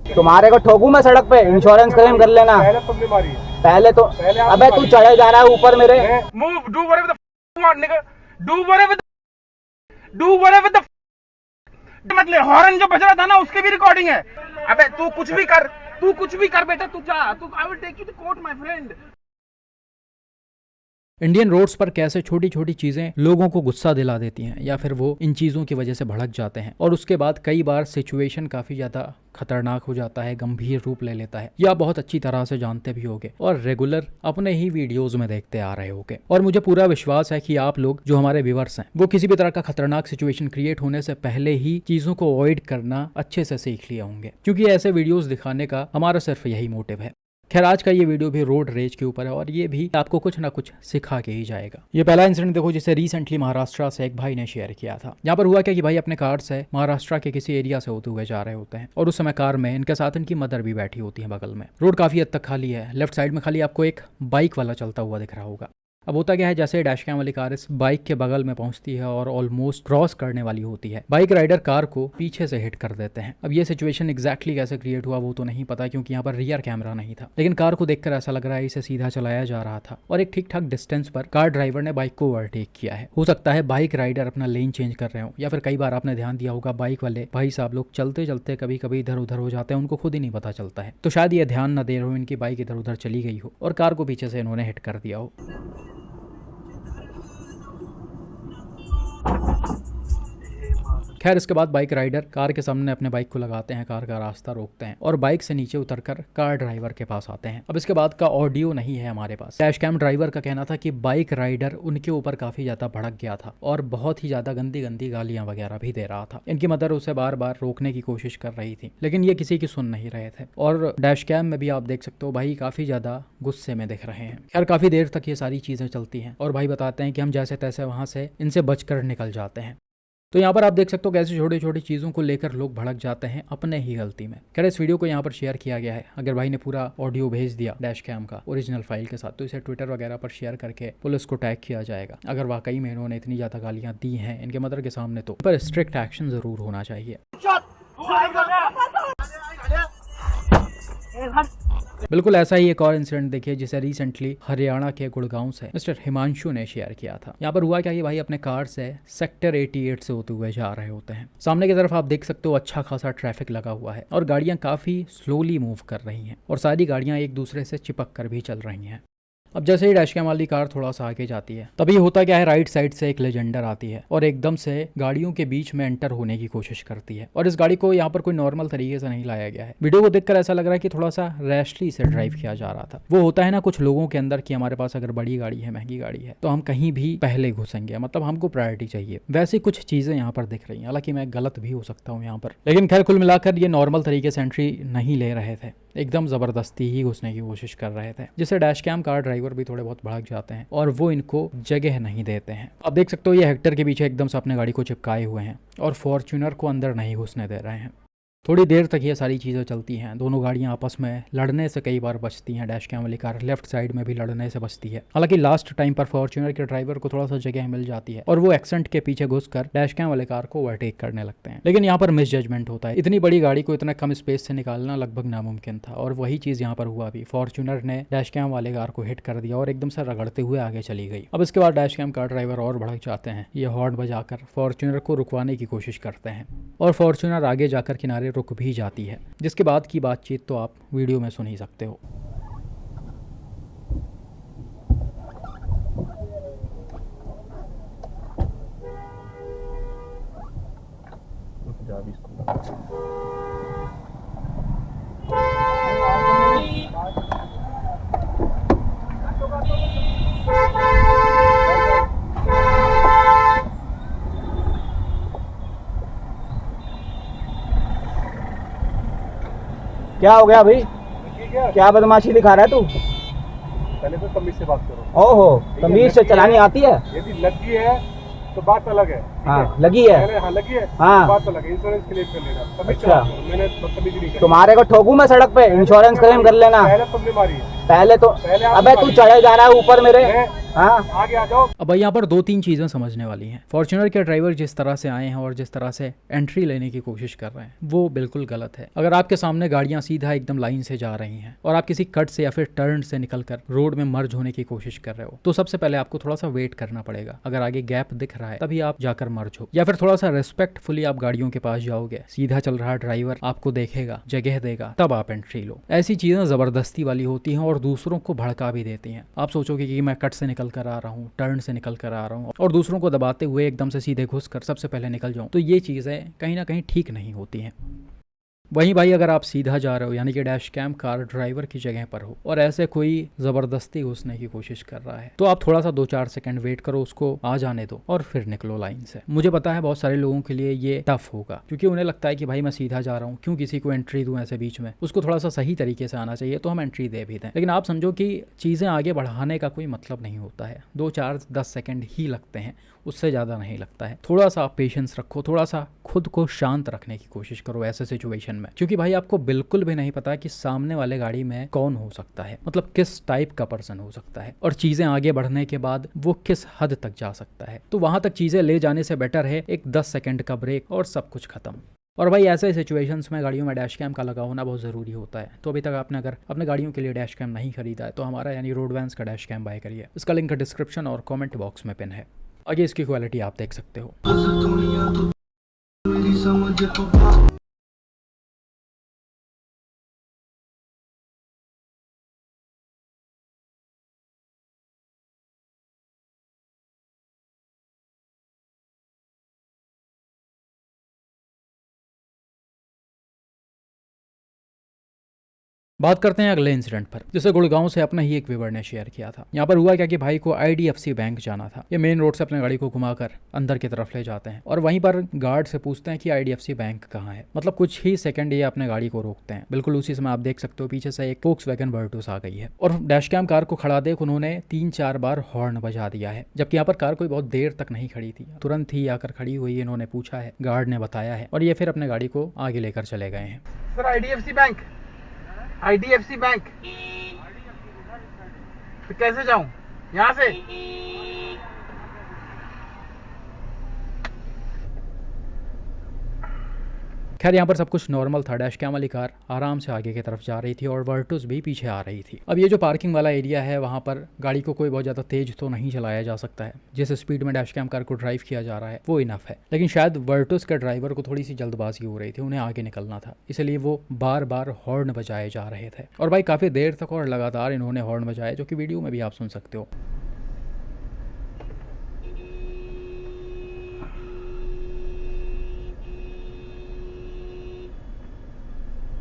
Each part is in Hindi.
तुम्हारे को ठोकू मैं सड़क पे, इंश्योरेंस क्लेम कर लेना। पहले तुमने मारी है। पहले तो अबे तू चढ़े जा रहा है ऊपर मेरे। Move, do whatever the f you want, nigga. Do whatever the मतलब हॉर्न जो बज रहा था ना उसकी भी रिकॉर्डिंग है। अबे तू कुछ भी कर बेटा, तू जा, तू I will take you to court my friend. Indian roads पर कैसे छोटी छोटी चीजें लोगों को गुस्सा दिला देती हैं या फिर वो इन चीजों की वजह से भड़क जाते हैं और उसके बाद कई बार सिचुएशन काफी ज्यादा खतरनाक हो जाता है, गंभीर रूप ले लेता है। ये आप बहुत अच्छी तरह से जानते भी होंगे और रेगुलर अपने ही वीडियोस में देखते आ रहे होंगे। और मुझे पूरा विश्वास है कि आप लोग जो हमारे व्यूअर्स हैं वो किसी भी तरह का खतरनाक सिचुएशन क्रिएट होने से पहले ही चीजों को अवॉइड करना अच्छे से सीख लिए होंगे, क्योंकि ऐसे वीडियोस दिखाने का हमारा सिर्फ यही मोटिव है। खैर आज का ये वीडियो भी रोड रेज के ऊपर है और ये भी आपको कुछ ना कुछ सिखा के ही जाएगा। ये पहला इंसिडेंट देखो जिसे रिसेंटली महाराष्ट्र से एक भाई ने शेयर किया था। यहाँ पर हुआ क्या कि भाई अपने कार से महाराष्ट्र के किसी एरिया से होते हुए जा रहे होते हैं और उस समय कार में इनके साथ इनकी मदर भी बैठी होती है बगल में। रोड काफी हद तक खाली है, लेफ्ट साइड में खाली आपको एक बाइक वाला चलता हुआ दिख रहा होगा। अब होता क्या है, जैसे डैश कैम वाली कार इस बाइक के बगल में पहुंचती है और ऑलमोस्ट क्रॉस करने वाली होती है, बाइक राइडर कार को पीछे से हिट कर देते हैं। अब ये सिचुएशन एग्जैक्टली कैसे क्रिएट हुआ वो तो नहीं पता, क्योंकि यहाँ पर रियर कैमरा नहीं था, लेकिन कार को देखकर ऐसा लग रहा है इसे सीधा चलाया जा रहा था और एक ठीक ठाक डिस्टेंस पर कार ड्राइवर ने बाइक को ओवरटेक किया है। हो सकता है बाइक राइडर अपना लेन चेंज कर रहे हो, या फिर कई बार आपने ध्यान दिया होगा बाइक वाले भाई साहब लोग चलते चलते कभी कभी इधर उधर हो जाते हैं, उनको खुद ही नहीं पता चलता है। तो शायद ये ध्यान न दे रहे हो, इनकी बाइक इधर उधर चली गई हो और कार को पीछे से इन्होंने हिट कर दिया हो। खैर इसके बाद बाइक राइडर कार के सामने अपने बाइक को लगाते हैं, कार का रास्ता रोकते हैं और बाइक से नीचे उतरकर कार ड्राइवर के पास आते हैं। अब इसके बाद का ऑडियो नहीं है हमारे पास। डैश कैम ड्राइवर का कहना था कि बाइक राइडर उनके ऊपर काफी ज्यादा भड़क गया था और बहुत ही ज्यादा गंदी गंदी गालियां वगैरह भी दे रहा था। इनकी मदर उसे बार बार रोकने की कोशिश कर रही थी, लेकिन ये किसी की सुन नहीं रहे थे और डैश कैम में भी आप देख सकते हो भाई काफी ज्यादा गुस्से में दिख रहे हैं। खैर काफी देर तक ये सारी चीजें चलती हैं और भाई बताते हैं कि हम जैसे तैसे वहां से इनसे बचकर निकल जाते हैं। तो यहाँ पर आप देख सकते हो कैसे छोटी छोटी चीज़ों को लेकर लोग भड़क जाते हैं अपने ही गलती में। खैर इस वीडियो को यहाँ पर शेयर किया गया है। अगर भाई ने पूरा ऑडियो भेज दिया डैश कैम का ओरिजिनल फाइल के साथ, तो इसे ट्विटर वगैरह पर शेयर करके पुलिस को टैग किया जाएगा। अगर वाकई में इन्होंने इतनी ज़्यादा गालियाँ दी हैं इनके मदर के सामने, तो पर स्ट्रिक्ट एक्शन ज़रूर होना चाहिए। बिल्कुल ऐसा ही एक और इंसिडेंट देखिए जिसे रिसेंटली हरियाणा के गुड़गांव से मिस्टर हिमांशु ने शेयर किया था। यहाँ पर हुआ क्या कि भाई अपने कार से सेक्टर 88 से होते हुए जा रहे होते हैं। सामने की तरफ आप देख सकते हो अच्छा खासा ट्रैफिक लगा हुआ है और गाड़ियां काफी स्लोली मूव कर रही हैं और सारी गाड़ियां एक दूसरे से चिपक कर भी चल रही हैं। अब जैसे ही डैश कैम वाली कार थोड़ा सा आगे जाती है, तभी होता क्या है, राइट साइड से एक लेजेंडर आती है और एकदम से गाड़ियों के बीच में एंटर होने की कोशिश करती है और इस गाड़ी को यहाँ पर कोई नॉर्मल तरीके से नहीं लाया गया है। वीडियो को देखकर ऐसा लग रहा है कि थोड़ा सा रैशली से ड्राइव किया जा रहा था। वो होता है ना कुछ लोगों के अंदर कि हमारे पास अगर बड़ी गाड़ी है, महंगी गाड़ी है, तो हम कहीं भी पहले घुसेंगे, मतलब हमको प्रायोरिटी चाहिए। वैसी कुछ चीजें यहाँ पर दिख रही हैं, हालांकि मैं गलत भी हो सकता हूँ यहाँ पर, लेकिन खैर कुल मिलाकर ये नॉर्मल तरीके से एंट्री नहीं ले रहे थे, एकदम जबरदस्ती ही घुसने की कोशिश कर रहे थे, जिससे डैश कैम कार ड्राइवर भी थोड़े बहुत भड़क जाते हैं और वो इनको जगह नहीं देते हैं। आप देख सकते हो ये हेक्टर के पीछे एकदम से अपने गाड़ी को चिपकाए हुए हैं और फॉर्च्यूनर को अंदर नहीं घुसने दे रहे हैं। थोड़ी देर तक ये सारी चीज़ें चलती हैं। दोनों गाड़ियां आपस में लड़ने से कई बार बचती हैं। डैश कैम वाली कार लेफ्ट साइड में भी लड़ने से बचती है। हालांकि लास्ट टाइम पर फॉर्च्यूनर के ड्राइवर को थोड़ा सा जगह मिल जाती है और वो एक्सेंट के पीछे घुसकर डैश कैम वाले कार को ओवरटेक करने लगते हैं, लेकिन यहाँ पर मिस जजमेंट होता है। इतनी बड़ी गाड़ी को इतना कम स्पेस से निकालना लगभग नामुमकिन था और वही चीज़ यहाँ पर हुआ भी। फॉर्च्यूनर ने डैश कैम वाले कार को हिट कर दिया और एकदम से रगड़ते हुए आगे चली गई। अब इसके बाद डैश कैम कार ड्राइवर और भड़क जाते हैं। ये हॉर्न बजाकर फॉर्च्यूनर को रुकवाने की कोशिश करते हैं और फॉर्च्यूनर आगे जाकर किनारे रुक भी जाती है, जिसके बाद की बातचीत तो आप वीडियो में सुन ही सकते हो। क्या हो गया भाई? ठीक है, क्या बदमाशी दिखा रहा है तू? पहले तो तमीज से बात करो। ओहो, तमीज से चलानी आती है? यदि लगी है तो बात अलग है। हाँ लगी है। हाँ लगी है, हाँ बात अलग है। इंश्योरेंस क्लेम कर लेना। तमीज से अच्छा। बात करो। मैंने बदतमीजी नहीं की। तुम्हारे को ठोकू मैं सड़क पे, इंश्योरेंस क्लेम कर लेना। पहले तुमने मारी है। पहले तो पहले आप अबे तू मारी। चढ़े जा रहा है ऊपर मेरे। हाँ आगे आ जाओ। अब भाई यहाँ पर दो तीन चीज़ें समझने वाली हैं। फॉर्च्यूनर के ड्राइवर जिस तरह से आए हैं और जिस तरह से एंट्री लेने की कोशिश कर रहे हैं वो बिल्कुल गलत है। अगर आपके सामने गाड़ियाँ सीधा एकदम लाइन से जा रही हैं और आप किसी कट से या फिर टर्न से निकलकर रोड में मर्ज होने की कोशिश कर रहे हो तो सबसे पहले आपको थोड़ा सा वेट करना पड़ेगा। अगर आगे गैप दिख रहा है तभी आप जाकर मर्ज हो, या फिर थोड़ा सा रिस्पेक्टफुली आप गाड़ियों के पास जाओगे, सीधा चल रहा ड्राइवर आपको देखेगा, जगह देगा, तब आप एंट्री लो। ऐसी चीज़ें ज़बरदस्ती वाली होती हैं और दूसरों को भड़का भी देती हैं। आप सोचोगे कि मैं कट से निकल कर आ रहा हूँ, टर्न से निकल कर आ रहा हूँ और दूसरों को दबाते हुए एकदम से सीधे घुस कर सबसे पहले निकल जाऊँ, तो ये चीज़ें कहीं ना कहीं ठीक नहीं होती हैं। वहीं भाई अगर आप सीधा जा रहे हो यानी कि डैश कैम कार ड्राइवर की जगह पर हो और ऐसे कोई ज़बरदस्ती घुसने की कोशिश कर रहा है तो आप थोड़ा सा 2-4 सेकंड वेट करो, उसको आ जाने दो और फिर निकलो लाइन से। मुझे पता है बहुत सारे लोगों के लिए ये टफ होगा क्योंकि उन्हें लगता है कि भाई मैं सीधा जा रहा हूँ, क्यों किसी को एंट्री दूँ ऐसे बीच में, उसको थोड़ा सा सही तरीके से आना चाहिए तो हम एंट्री दे भी दें। लेकिन आप समझो कि चीज़ें आगे बढ़ाने का कोई मतलब नहीं होता है, 2-4-10 सेकेंड ही लगते हैं, उससे ज़्यादा नहीं लगता है। थोड़ा सा आप पेशेंस रखो, थोड़ा सा खुद को शांत रखने की कोशिश करो ऐसे सिचुएशन में, क्योंकि भाई आपको बिल्कुल भी नहीं पता कि सामने वाले गाड़ी में कौन हो सकता है, मतलब किस टाइप का पर्सन हो सकता है और चीज़ें आगे बढ़ने के बाद वो किस हद तक जा सकता है। तो वहाँ तक चीज़ें ले जाने से बेटर है एक 10 सेकंड का ब्रेक और सब कुछ खत्म। और भाई ऐसे सिचुएशंस में गाड़ियों में डैश कैम का लगा होना बहुत ज़रूरी होता है। तो अभी तक आपने अगर अपने गाड़ियों के लिए डैश कैम नहीं खरीदा है तो हमारा यानी रोड वैन्स का डैश कैम बाय करिए। इसका लिंक डिस्क्रिप्शन और कमेंट बॉक्स में पिन है। आगे इसकी क्वालिटी आप देख सकते हो। बात करते हैं अगले इंसिडेंट पर, जिसे गुड़गांव से अपना ही एक व्यूअर ने शेयर किया था। यहाँ पर हुआ क्या कि भाई को IDFC बैंक जाना था। ये मेन रोड से अपने गाड़ी को घुमाकर अंदर की तरफ ले जाते हैं और वहीं पर गार्ड से पूछते हैं कि IDFC बैंक कहाँ है। मतलब कुछ ही सेकंड ये अपने गाड़ी को रोकते हैं। बिल्कुल उसी समय आप देख सकते हो पीछे से एक Volkswagen वर्टूस आ गई है और डैश कैम कार को खड़ा देख उन्होंने 3-4 बार हॉर्न बजा दिया है, जबकि यहाँ पर कार कोई बहुत देर तक नहीं खड़ी थी, तुरंत ही आकर खड़ी हुई। इन्होंने पूछा है, गार्ड ने बताया है और ये फिर अपने गाड़ी को आगे लेकर चले गए हैं। सर IDFC बैंक तो कैसे जाऊं यहाँ से? खैर यहाँ पर सब कुछ नॉर्मल था। डैश कैम वाली कार आराम से आगे की तरफ जा रही थी और वर्टूस भी पीछे आ रही थी। अब ये जो पार्किंग वाला एरिया है वहाँ पर गाड़ी को कोई बहुत ज़्यादा तेज तो नहीं चलाया जा सकता है। जिस स्पीड में डैश कैम कार को ड्राइव किया जा रहा है वो इनफ है, लेकिन शायद वर्टूस के ड्राइवर को थोड़ी सी जल्दबाजी हो रही थी, उन्हें आगे निकलना था, इसलिए वो बार बार हॉर्न बजाए जा रहे थे। और भाई काफ़ी देर तक और लगातार इन्होंने हॉर्न बजाए, जो कि वीडियो में भी आप सुन सकते हो।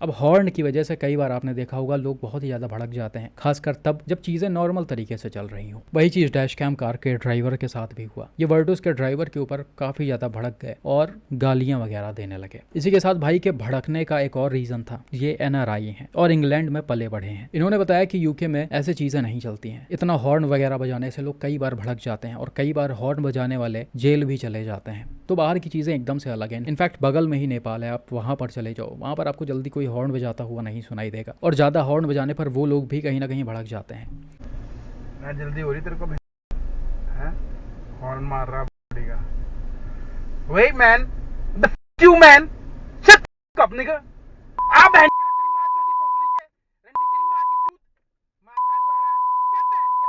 अब हॉर्न की वजह से कई बार आपने देखा होगा लोग बहुत ही ज़्यादा भड़क जाते हैं, खासकर तब जब चीज़ें नॉर्मल तरीके से चल रही हों। वही चीज़ डैश कैम कार के ड्राइवर के साथ भी हुआ। ये वर्टूस के ड्राइवर के ऊपर काफ़ी ज़्यादा भड़क गए और गालियाँ वगैरह देने लगे। इसी के साथ भाई के भड़कने का एक और रीज़न था, ये NRI हैं और इंग्लैंड में पले बढ़े हैं। इन्होंने बताया कि UK में ऐसी चीज़ें नहीं चलती हैं। इतना हॉर्न वगैरह बजाने से लोग कई बार भड़क जाते हैं और कई बार हॉर्न बजाने वाले जेल भी चले जाते हैं। तो बाहर की चीज़ें एकदम से अलग हैं। इनफैक्ट बगल में ही नेपाल है, आप वहाँ पर चले जाओ, वहाँ पर आपको जल्दी कोई हॉर्न बजाता हुआ नहीं सुनाई देगा और ज़्यादा हॉर्न बजाने पर वो लोग भी कहीं ना कहीं भड़क जाते हैं। मैं जल्दी हो रही तेरे को हैं? हॉर्न मार रहा पड़ेगा। Wait man, the you man, shut up nigga. आ बहन की तेरी मां चोदी भोसड़ी के, रंडी तेरी मां की चूत, मां का लौड़ा, चट बहन के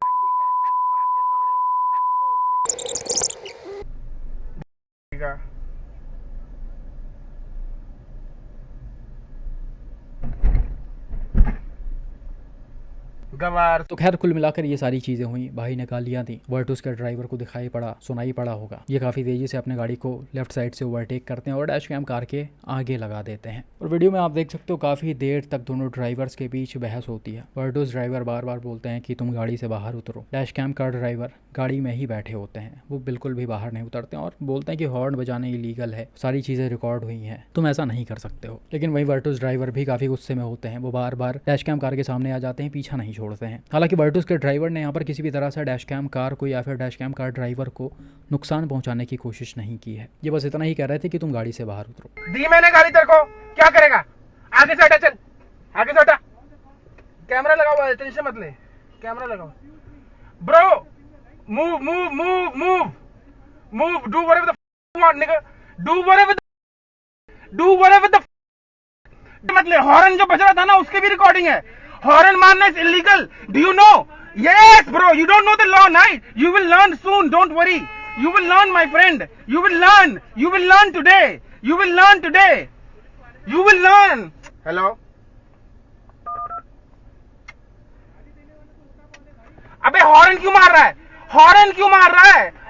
रंडी के, हट मां के लौड़े, हट भोसड़ी के। गवार। तो खैर कुल मिलाकर ये सारी चीज़ें हुई। भाई ने गालियाँ दी, वर्टूस के ड्राइवर को दिखाई पड़ा, सुनाई पड़ा होगा। ये काफ़ी तेज़ी से अपने गाड़ी को लेफ्ट साइड से ओवरटेक करते हैं और डैश कैम कार के आगे लगा देते हैं। और वीडियो में आप देख सकते हो काफ़ी देर तक दोनों ड्राइवर्स के बीच बहस होती है। वर्टूस ड्राइवर बार बार बोलते हैं कि तुम गाड़ी से बाहर उतरो। डैश कैम कार ड्राइवर गाड़ी में ही बैठे होते हैं, वो बिल्कुल भी बाहर नहीं उतरते और बोलते हैं कि हॉर्न बजाने इलीगल है, सारी चीज़ें रिकॉर्ड हुई हैं, तुम ऐसा नहीं कर सकते हो। लेकिन वही वर्टूस ड्राइवर भी काफ़ी गुस्से में होते हैं, वो बार बार डैश कैम कार के सामने आ जाते हैं, पीछा नहीं छोड़ते हैं। हालांकि वर्टूस के ड्राइवर ने यहाँ पर किसी भी तरह से डैश कैम कार को या फिर डैश कैम कार ड्राइवर को नुकसान पहुंचाने की कोशिश नहीं की है। ये बस इतना ही कह रहे थे कि तुम गाड़ी से बाहर उतरो। दी मैंने गाड़ी तेरे को, क्या करेगा? आगे से हटा, चल आगे से हटा। कैमरा लगा हुआ है, टेंशन मत ले, कैमरा लगा हुआ। Bro, move. Do whatever the you want, nigga. Do whatever the मतलब हॉर्न जो बज रहा था ना उसकी भी रिकॉर्डिंग है. हॉर्न मारना is illegal. Do you know? Yes bro, you don't know the law, night. You will learn soon, don't worry. You will learn my friend. You will learn today. You will learn. Hello. अबे हॉर्न क्यों मार रहा है?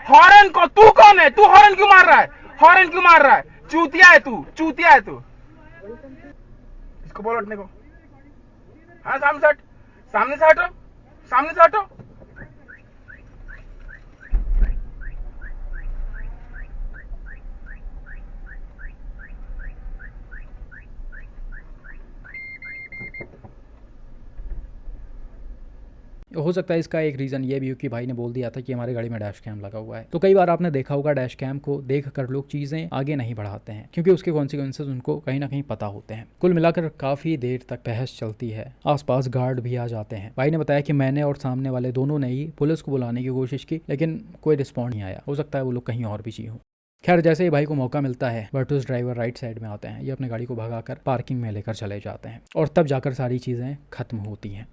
हॉर्न को तू कौन है? तू हॉर्न क्यों मार रहा है? चूतिया है तू. इसको बोल हटने को. हाँ, सामने से हटो. हो सकता है इसका एक रीज़न ये भी हो कि भाई ने बोल दिया था कि हमारी गाड़ी में डैश कैम लगा हुआ है। तो कई बार आपने देखा होगा डैश कैम को देख कर लोग चीज़ें आगे नहीं बढ़ाते हैं क्योंकि उसके कॉन्सिक्वेंसेज उनको कहीं ना कहीं पता होते हैं। कुल मिलाकर काफ़ी देर तक बहस चलती है, आसपास गार्ड भी आ जाते हैं। भाई ने बताया कि मैंने और सामने वाले दोनों ने ही पुलिस को बुलाने की कोशिश की लेकिन कोई रिस्पॉन्ड नहीं आया। हो सकता है वो लोग कहीं और बिजी हों। खैर, जैसे ही भाई को मौका मिलता है वर्टूस ड्राइवर राइट साइड में आते हैं, ये अपनी गाड़ी को भगाकर पार्किंग में लेकर चले जाते हैं और तब जाकर सारी चीज़ें खत्म होती हैं।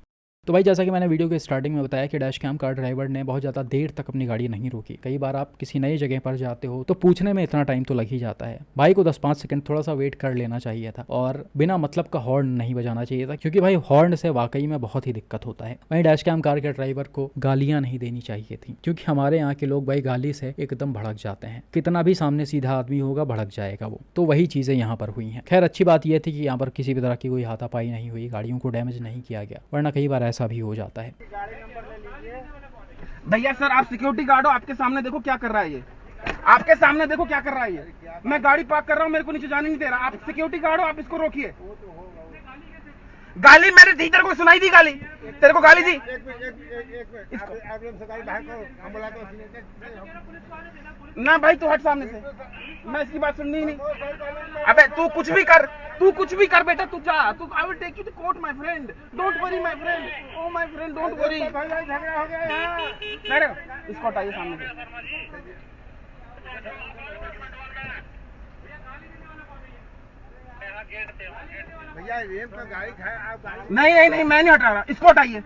तो भाई जैसा कि मैंने वीडियो के स्टार्टिंग में बताया कि डैश कैम कार ड्राइवर ने बहुत ज़्यादा देर तक अपनी गाड़ी नहीं रोकी। कई बार आप किसी नई जगह पर जाते हो तो पूछने में इतना टाइम तो लग ही जाता है। भाई को 10-5 सेकंड थोड़ा सा वेट कर लेना चाहिए था और बिना मतलब का हॉर्न नहीं बजाना चाहिए था क्योंकि भाई हॉर्न से वाकई में बहुत ही दिक्कत होता है। वहीं डैश कैम कार के ड्राइवर को गालियाँ नहीं देनी चाहिए थी क्योंकि हमारे यहाँ के लोग भाई गाली से एकदम भड़क जाते हैं। कितना भी सामने सीधा आदमी होगा भड़क जाएगा वो। तो वही चीज़ें यहाँ पर हुई हैं। खैर, अच्छी बात यह थी कि यहाँ पर किसी भी तरह की कोई हाथापाई नहीं हुई, गाड़ियों को डैमेज नहीं किया गया, वरना कई बार ऐसा भी हो जाता है। भैया सर, आप सिक्योरिटी गार्ड हो, आपके सामने देखो क्या कर रहा है ये. मैं गाड़ी पार्क कर रहा हूँ, मेरे को नीचे जाने नहीं दे रहा. आप सिक्योरिटी गार्ड हो, आप इसको रोकिए. गाली मेरे दी, तेरे को सुनाई दी गाली? तेरे को गाली दी? ना भाई, तू हट सामने से. मैं इसकी बात सुननी ही नहीं. अबे तू कुछ भी कर बेटा. तू जा. I will take you to court my friend. Don't worry my friend. Oh my friend, don't worry. झगड़ा हो गया. मैडम, इसको हटाइए सामने से. भैया ये तो गाड़ी खाए आप गाड़ी नहीं, मैं नहीं हट रहा. इसको हटाइए.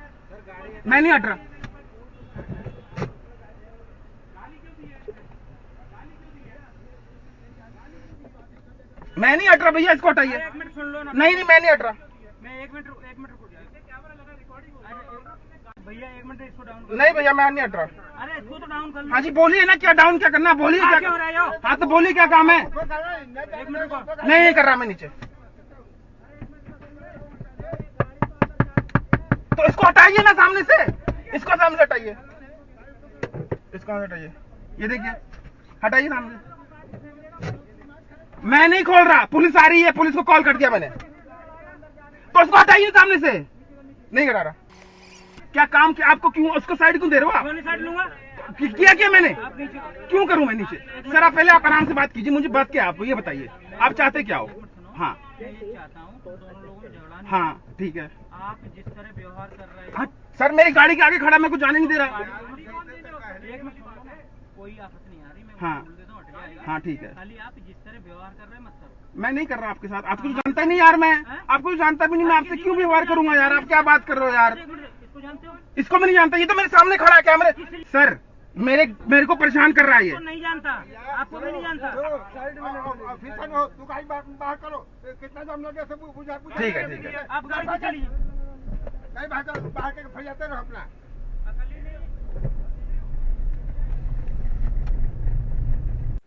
मैं नहीं हट रहा. भैया, इसको हटाइए. नहीं, मैं नहीं हट रहा. एक मिनट रुको भैया, 1 मिनट इसको डाउन कर. नहीं भैया, मैं नहीं हट रहा. अरे इसको तो डाउन कर. हाँ जी, बोलिए ना, क्या डाउन क्या करना, बोलिए क्या. क्यों रहे हो? हाँ तो बोलिए क्या काम है. 1 मिनट रुको. नहीं कर रहा मैं नीचे. तो इसको हटाइए ना सामने से. इसको सामने से हटाइए. ये देखिए, हटाइए सामने से. मैं नहीं खोल रहा. पुलिस आ रही है, पुलिस को कॉल कर दिया मैंने. तो इसको हटाइए सामने से. नहीं करा रहा. क्या काम किया आपको? क्यों उसको साइड क्यों दे रहे हो आप? साइड लूंगा. किया मैंने? क्यों करूं मैं नीचे? सर आप पहले आप आराम से बात कीजिए. मुझे बात क्या, आप ये बताइए, आप चाहते क्या हो? हाँ, मैं ये चाहता हूँ दोनों लोगों में झगड़ा नहीं. हाँ ठीक है. आप जिस तरह व्यवहार कर रहे हाँ, हो. सर मेरी गाड़ी के आगे खड़ा, मेरे को जाने नहीं दे रहा. 1 मिनट सुनो. कोई आफत नहीं आ रही. मैं हाँ. बोल देता हूँ, हट जाएगा. हाँ ठीक है. खाली आप जिस तरह व्यवहार कर रहे हैं मत करो. मैं नहीं कर रहा आपके साथ. आपको तो जानता ही नहीं यार. मैं आपको तो जानता भी नहीं. मैं आपसे क्यों व्यवहार करूंगा यार? आप क्या बात कर रहे हो यार? 1 मिनट, इसको जानते हो? इसको मैं नहीं जानता. ये तो मेरे सामने खड़ा है कैमरे. सर मेरे को परेशान कर रहा है ये. इसको नहीं जानता. आपको भी नहीं जानता. ऑफिसर हो, तू गाड़ी बाहर करो. कितना जाम लग गया सब बुझा. ठीक है. आप गाड़ी से चलिए. नहीं बाहर के फंस जाते रहो अपना.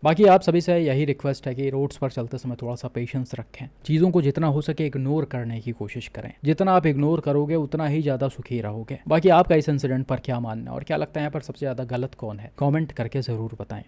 बाकी आप सभी से यही रिक्वेस्ट है कि रोड्स पर चलते समय थोड़ा सा पेशेंस रखें। चीज़ों को जितना हो सके इग्नोर करने की कोशिश करें। जितना आप इग्नोर करोगे उतना ही ज़्यादा सुखी रहोगे। बाकी आपका इस इंसिडेंट पर क्या मानना है और क्या लगता है यहाँ पर सबसे ज़्यादा गलत कौन है, कमेंट करके ज़रूर बताएं।